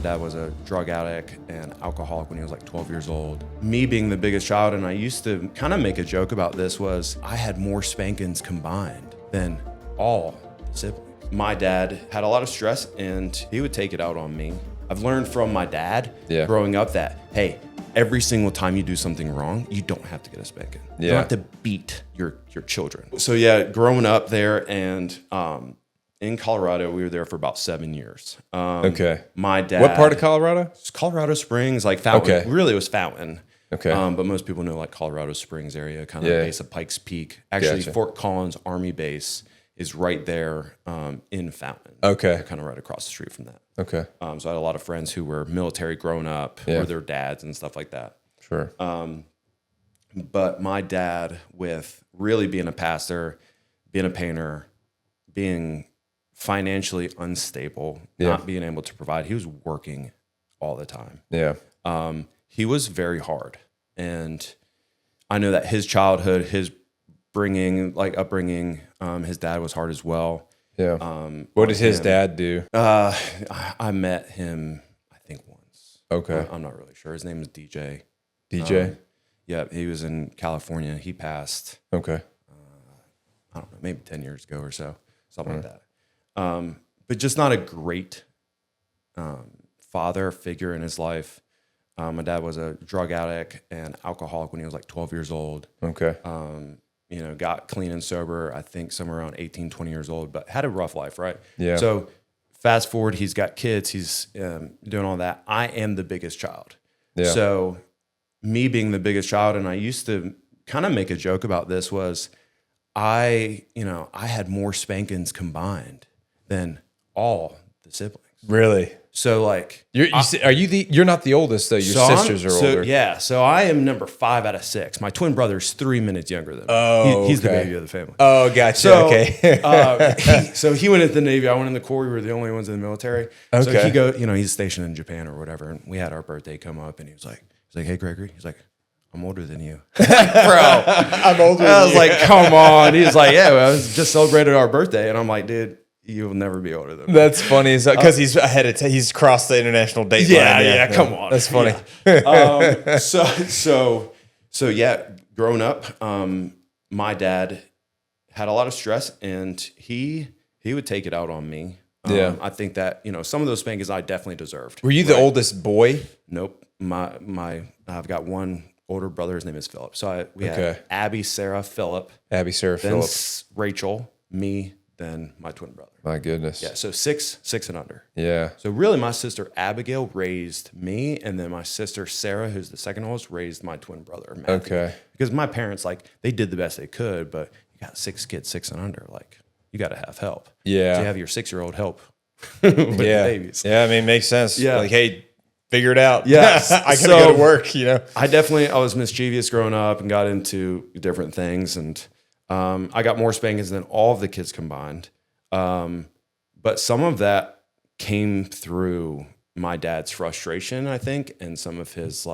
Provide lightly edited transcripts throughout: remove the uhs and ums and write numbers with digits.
dad was a drug addict and alcoholic when he was like 12 years old. Me being the biggest child, and I used to kind of make a joke about this, was I had more spankings combined than all siblings. My dad had a lot of stress and he would take it out on me. I've learned from my dad growing up that, hey, every single time you do something wrong, you don't have to get a spanking. You don't have to beat your children. So yeah, growing up there and in Colorado, we were there for about 7 years. Okay. My dad. What part of Colorado? Colorado Springs, like Fountain. Okay. Really, it was Fountain. Okay. But most people know like Colorado Springs area, kind of base of Pikes Peak. Actually, Gotcha. Fort Collins Army Base is right there in Fountain. Okay. Kind of right across the street from that. Okay. So I had a lot of friends who were military growing up, or their dads and stuff like that. Sure. But my dad, with really being a pastor, being a painter, being financially unstable, not being able to provide, he was working all the time. Yeah. He was very hard. And I know that his childhood, his upbringing, his dad was hard as well. Yeah. What did his dad do? I met him, I think, once. Okay. I'm not really sure. His name is DJ. DJ? Yeah, he was in California. He passed, Okay. I don't know, maybe 10 years ago or so, something like that. But just not a great father figure in his life. My dad was a drug addict and alcoholic when he was like 12 years old. Okay. Got clean and sober, I think somewhere around 18, 20 years old, but had a rough life, right? Yeah. So fast forward, he's got kids, he's doing all that. I am the biggest child. Yeah. So me being the biggest child, and I used to kind of make a joke about this, was I had more spankings combined than all the siblings. Really? So like, You're not the oldest though. Your sisters are older. Yeah. So I am number 5 out of 6. My twin brother's 3 minutes younger than me. Oh, he's the okay. baby of the family. Oh, gotcha. So, Okay. So he went into the Navy. I went in the Corps. We were the only ones in the military. Okay. So he's stationed in Japan or whatever. And we had our birthday come up, and he was like, hey, Gregory. He's like, I'm older than you. Bro. I'm older than you. I was like, come on. He's like, yeah, I just celebrated our birthday. And I'm like, dude, you'll never be older than me. That's funny because he's ahead of he's crossed the international date line. Yeah, come on. That's funny. Yeah. So yeah, growing up, my dad had a lot of stress, and he would take it out on me. I think that some of those spankings I definitely deserved. Were you the oldest boy? Nope. I've got one older brother. His name is Philip. So we had Abby, Sarah, Philip. Abby, Sarah, then Philip. Rachel, me, then my twin brother. My goodness. Yeah. So six and under. Yeah. So really, my sister Abigail raised me, and then my sister Sarah, who's the second oldest, raised my twin brother Matthew. Okay. Because my parents, they did the best they could, but you got 6 kids, 6 and under, you got to have help. Yeah. So you have your 6-year-old help with the babies. Yeah, I mean, it makes sense. Yeah. Like, hey, figure it out. Yes. I gotta go to work, I was mischievous growing up and got into different things, and I got more spankings than all of the kids combined. But some of that came through my dad's frustration, I think, and some of his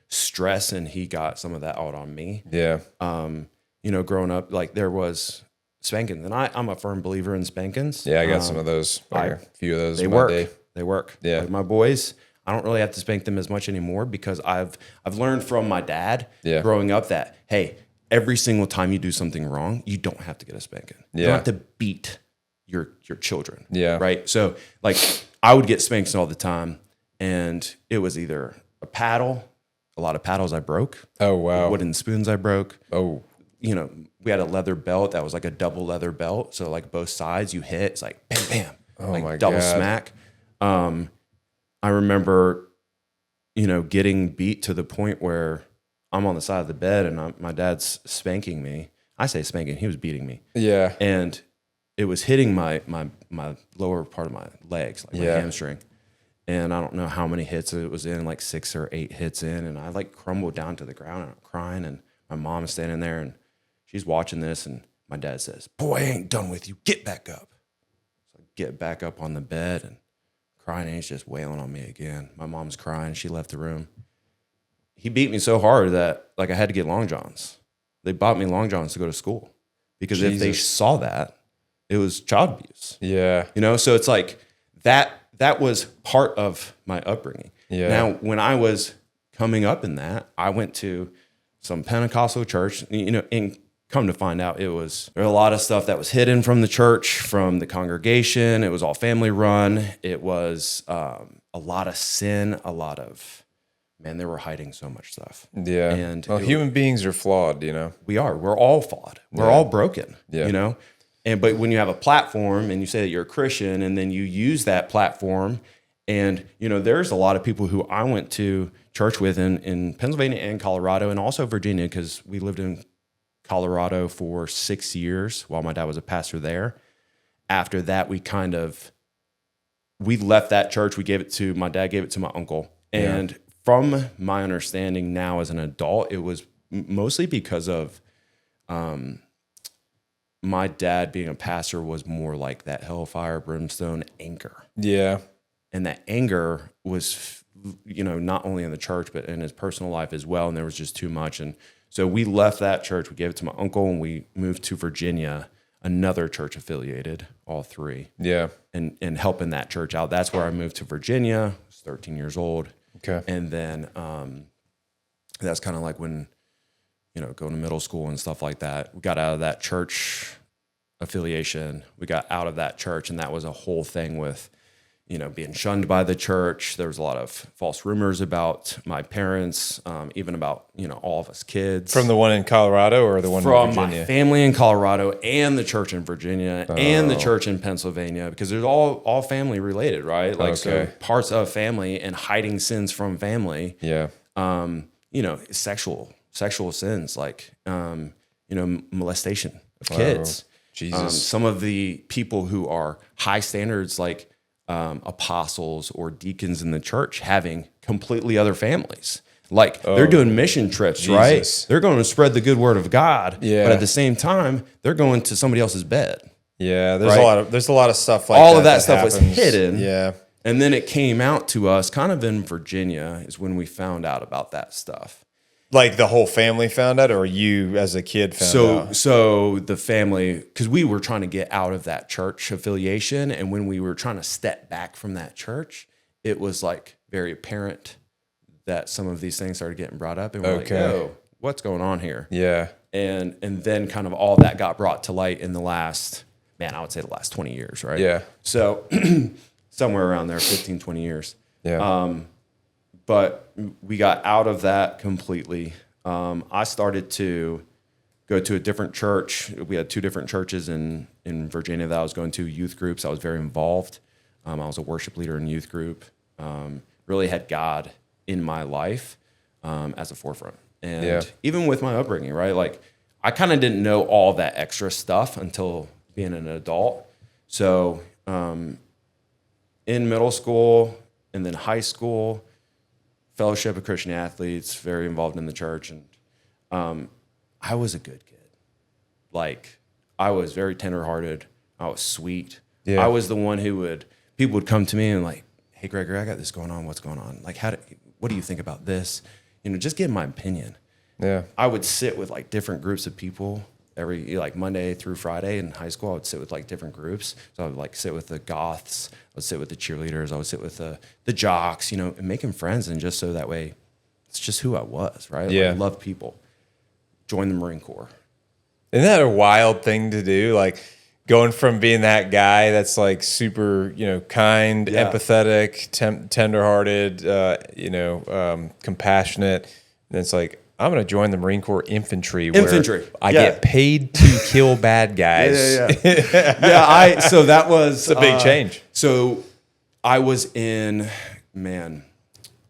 stress, and he got some of that out on me. Yeah. Growing up, there was spankings, and I'm a firm believer in spankings. Yeah, I got some of those. A few of those. They in my work. day. They work. Yeah. My boys, I don't really have to spank them as much anymore because I've learned from my dad growing up that, hey, every single time you do something wrong, you don't have to get a spanking. You don't have to beat your children. Yeah. Right. So I would get spankings all the time, and it was either a paddle, a lot of paddles I broke. Oh wow. Wooden spoons I broke. Oh. We had a leather belt that was like a double leather belt. So both sides you hit, it's like bam, bam. Oh my double God. smack. I remember, getting beat to the point where I'm on the side of the bed and my dad's spanking me. I say spanking, he was beating me. Yeah. And it was hitting my lower part of my legs, my hamstring. And I don't know how many hits it was in, 6 or 8 hits in. And I crumbled down to the ground and I'm crying. And my mom is standing there and she's watching this. And my dad says, "Boy, I ain't done with you. Get back up." So I get back up on the bed and crying, and he's just wailing on me again. My mom's crying. She left the room. He beat me so hard that I had to get long johns. They bought me long johns to go to school because if they saw that, it was child abuse. Yeah. So it's that was part of my upbringing. Yeah. Now, when I was coming up in that, I went to some Pentecostal church, and come to find out there was a lot of stuff that was hidden from the church, from the congregation. It was all family run. It was a lot of sin, they were hiding so much stuff. Yeah. And human beings are flawed, we are. We're all flawed. We're all broken, But when you have a platform and you say that you're a Christian and then you use that platform, and, there's a lot of people who I went to church with in Pennsylvania and Colorado and also Virginia, because we lived in Colorado for 6 years while my dad was a pastor there. After that, we left that church. My dad gave it to my uncle. And from my understanding now as an adult, it was mostly because of my dad being a pastor was more like that hellfire, brimstone anger. Yeah. And that anger was, not only in the church, but in his personal life as well. And there was just too much. And so we left that church. We gave it to my uncle, and we moved to Virginia, another church affiliated, all three. Yeah. And helping that church out. That's where I moved to Virginia. I was 13 years old. Okay. And then that's kind of like when, going to middle school and stuff like that. We got out of that church affiliation. We got out of that church, and that was a whole thing with, being shunned by the church. There was a lot of false rumors about my parents, even about, all of us kids. From the one in Colorado or the one in Virginia? From my family in Colorado and the church in Virginia and the church in Pennsylvania, because there's all family related, right? Like, so parts of family and hiding sins from family. Yeah. Sexual sins, like, molestation of kids. Jesus. Some of the people who are high standards, like apostles or deacons in the church, having completely other families. Like, they're doing mission trips, Jesus. right? They're going to spread the good word of God, Yeah. but at the same time, they're going to somebody else's bed. Yeah, there's Right? there's a lot of stuff like All that. of that stuff was happens. hidden. Yeah. And then it came out to us kind of in Virginia is when we found out about that stuff. Like the whole family found out, or you as a kid found out? So the family, because we were trying to get out of that church affiliation, and when we were trying to step back from that church, it was like very apparent that some of these things started getting brought up, and we're like, "Oh, what's going on here?" Yeah. And then kind of all that got brought to light in the last 20 years, right? Yeah. So somewhere around there, 15, 20 years. Yeah. But we got out of that completely. I started to go to a different church. We had two different churches in Virginia that I was going to, youth groups. I was very involved. I was a worship leader in youth group. Really had God in my life as a forefront. And even with my upbringing, right? Like, I kind of didn't know all that extra stuff until being an adult. So in middle school and then high school, Fellowship of Christian Athletes, very involved in the church. And I was a good kid. Like, I was very tenderhearted. I was sweet. Yeah. I was the one people would come to me and like, "Hey, Gregory, I got this going on. What's going on? Like, what do you think about this?" Just give my opinion. Yeah. I would sit with like different groups of people every, like Monday through Friday in high school. I would sit with like different groups. So I would like sit with the goths. I would sit with the cheerleaders. I would sit with the jocks, and making friends. And just so that way, it's just who I was, right? Yeah. Like, I love people. Join the Marine Corps. Isn't that a wild thing to do? Like, going from being that guy that's like super, kind, empathetic, tenderhearted, compassionate. And it's like, I'm going to join the Marine Corps infantry. Where I get paid to kill bad guys. Yeah. So that was it's a big change. So I was in, when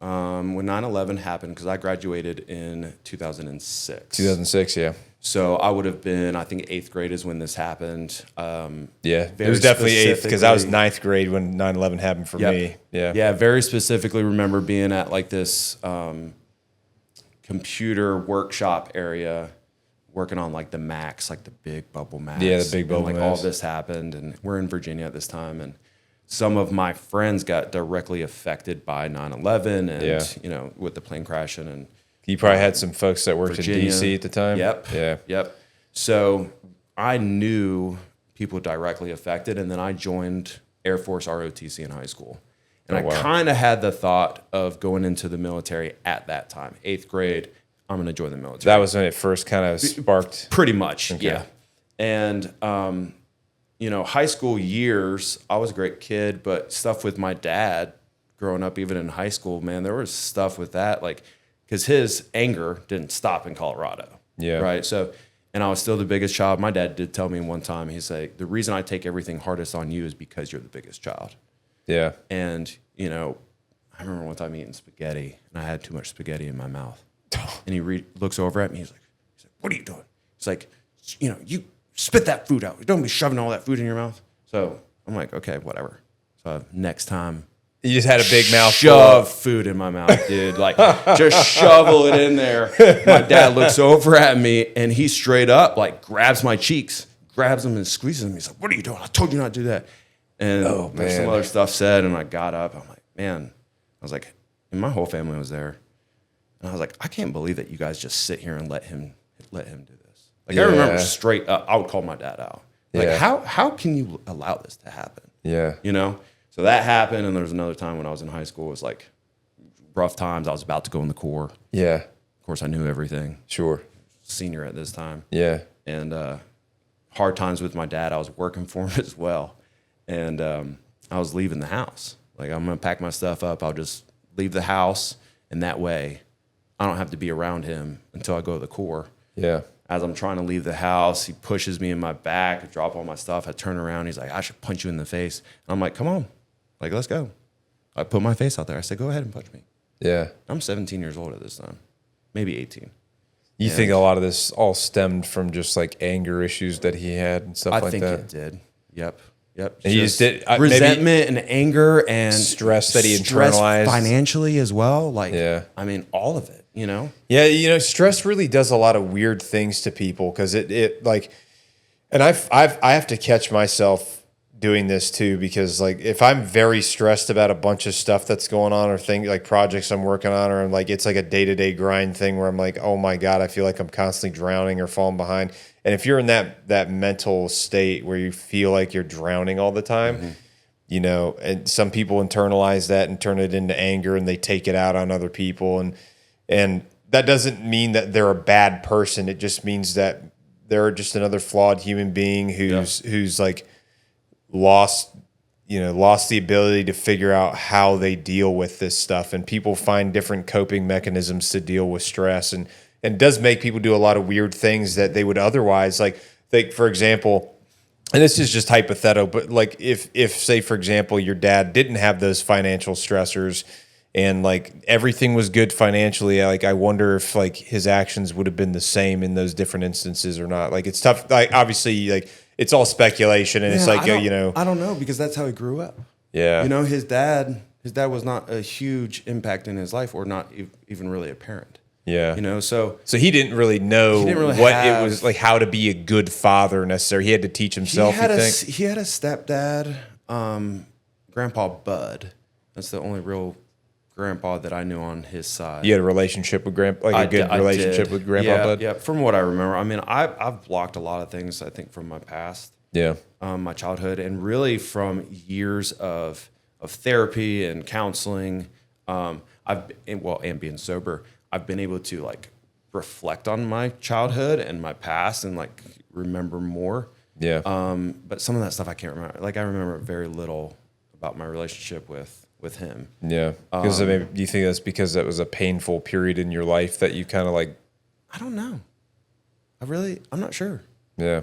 9/11 happened, because I graduated in 2006. 2006, yeah. So I would have been, I think 8th grade is when this happened. It was definitely 8th, because I was 9th grade when 9/11 happened for me. Yeah. Yeah, very specifically remember being at like this computer workshop area working on like the Macs, like the big bubble Macs. Yeah, the big bubble Macs. All this happened, and we're in Virginia at this time, and some of my friends got directly affected by 9/11 and, with the plane crashing. And you probably had some folks that worked Virginia. in D.C. at the time? Yep. Yeah. Yep. So I knew people directly affected, and then I joined Air Force ROTC in high school. And I kind of had the thought of going into the military at that time, 8th grade. I'm going to join the military. That was when it first kind of sparked. Pretty much, yeah. And, high school years, I was a great kid, but stuff with my dad growing up, even in high school, man, there was stuff with that, like, because his anger didn't stop in Colorado. Yeah. Right. So, and I was still the biggest child. My dad did tell me one time, he's like, the reason I take everything hardest on you is because you're the biggest child. Yeah. And, I remember one time eating spaghetti and I had too much spaghetti in my mouth. And he looks over at me. He's like, what are you doing? He's like, you spit that food out. Don't be shoving all that food in your mouth. So I'm like, okay, whatever. So next time, you just had a big mouth. Shove food in my mouth, dude. Like, just shovel it in there. My dad looks over at me and he straight up like grabs my cheeks, grabs them and squeezes them. He's like, what are you doing? I told you not to do that. And there's some other stuff said, and I got up. I'm like, man, I was like, and my whole family was there. And I was like, I can't believe that you guys just sit here and let him do this. Like, I remember straight up, I would call my dad out. Like, how can you allow this to happen? Yeah. So that happened, and there was another time when I was in high school. It was like rough times. I was about to go in the Corps. Yeah. Of course, I knew everything. Sure. Senior at this time. Yeah. And hard times with my dad. I was working for him as well. And I was leaving the house. Like, I'm going to pack my stuff up. I'll just leave the house, and that way I don't have to be around him until I go to the Corps. Yeah. As I'm trying to leave the house, he pushes me in my back, I drop all my stuff. I turn around. He's like, I should punch you in the face. And I'm like, come on. Like, let's go. I put my face out there. I said, go ahead and punch me. Yeah. I'm 17 years old at this time, maybe 18. You think a lot of this all stemmed from just like anger issues that he had and stuff like that? I think it did. Yep. And he just did resentment and anger and stress that he internalized financially as well. Like, I mean, all of it, Yeah, stress really does a lot of weird things to people because it like, and I have to catch myself doing this too, because like if I'm very stressed about a bunch of stuff that's going on or things like projects I'm working on, or I'm like, it's like a day-to-day grind thing where I'm like, oh my God, I feel like I'm constantly drowning or falling behind. And if you're in that mental state where you feel like you're drowning all the time, and some people internalize that and turn it into anger and they take it out on other people. And that doesn't mean that they're a bad person. It just means that they're just another flawed human being who's like, lost the ability to figure out how they deal with this stuff. And people find different coping mechanisms to deal with stress, and it does make people do a lot of weird things that they would otherwise like for example, and this is just hypothetical, but like if say for example your dad didn't have those financial stressors and like everything was good financially, like I wonder if like his actions would have been the same in those different instances or not. Like it's tough, like obviously like it's all speculation, and it's like I don't know, because that's how he grew up. Yeah, his dad was not a huge impact in his life, or not even really a parent. Yeah, so he didn't really know what it was like, how to be a good father necessarily. He had to teach himself. He had a stepdad, Grandpa Bud. That's the only real grandpa that I knew on his side. You had a relationship with Grandpa, like a good relationship with Grandpa Bud? Yeah, from what I remember. I mean, I've blocked a lot of things, I think, from my past. Yeah. My childhood, and really from years of therapy and counseling. And being sober, I've been able to like reflect on my childhood and my past and like remember more. Yeah. But some of that stuff I can't remember. Like I remember very little about my relationship with him. Yeah. Because do you think that's because that was a painful period in your life that you kind of like? I don't know. I'm not sure. Yeah.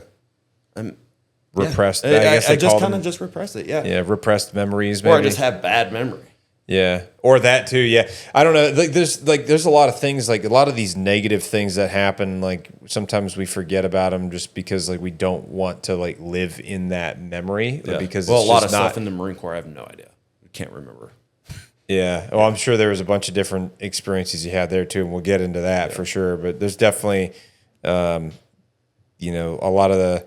Repressed. I guess I just kind of just repressed it. Yeah. Yeah. Repressed memories. Maybe. Or I just have bad memory. Yeah. Or that too. Yeah. I don't know. There's a lot of things, like a lot of these negative things that happen. Like sometimes we forget about them just because like we don't want to like live in that memory. Yeah. Because a lot of stuff in the Marine Corps, I have no idea. Can't remember. Yeah. Well, I'm sure there was a bunch of different experiences you had there too, and we'll get into that for sure. But there's definitely, a lot of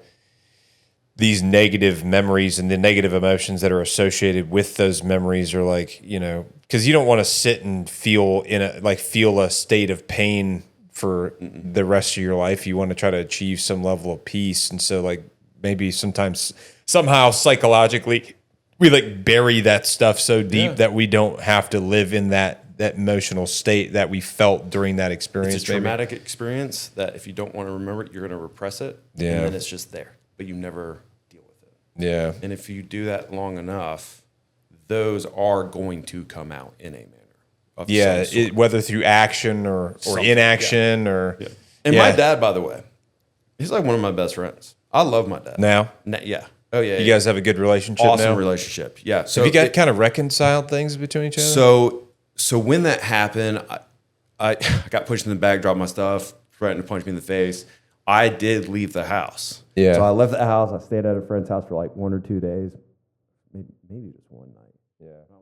these negative memories and the negative emotions that are associated with those memories are like, because you don't want to sit and feel a state of pain for the rest of your life. You want to try to achieve some level of peace, and so like maybe somehow psychologically like bury that stuff so deep that we don't have to live in that emotional state that we felt during that experience. It's a traumatic experience that if you don't want to remember it, you're going to repress it. Yeah. And then it's just there, but you never deal with it. Yeah. And if you do that long enough, those are going to come out in a manner of some sort. Whether through action or inaction or. Yeah. And my dad, by the way, he's like one of my best friends. I love my dad. Now? Yeah. Oh, yeah. You guys have a good relationship awesome now? relationship. Yeah. So have you got kind of reconciled things between each other? So when that happened, I got pushed in the back, dropped my stuff, threatened to punch me in the face. I did leave the house. Yeah. So I left the house. I stayed at a friend's house for like 1 or 2 days, maybe just one night. Yeah.